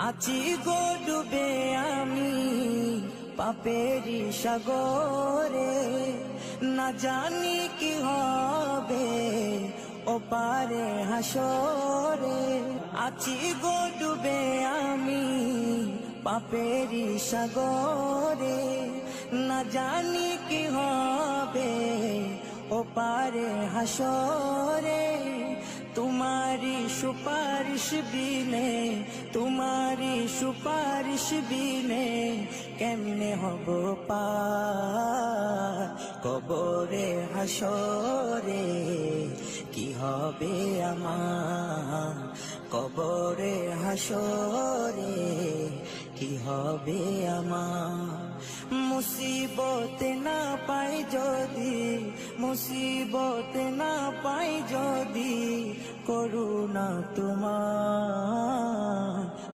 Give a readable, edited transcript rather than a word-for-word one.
আছি গো ডুবে আমি পাপেরি সাগরে, না জানি কি হবে ওপারে হাসরে। আছি গো ডুবে আমি পাপেরি সাগরে, না জানি কি হবে ওপারে হাসরে। तुम्हारी सुपारिश बिने, तुम्हारी सुपारिश बिने केमने हबो पार कबरे हासरे। কি হবে আমার কবরে হাসরে, কি হবে আমার। মুসিবতে না পাই যদি, মুসিবতে না পাই যদি করুণা তোমার,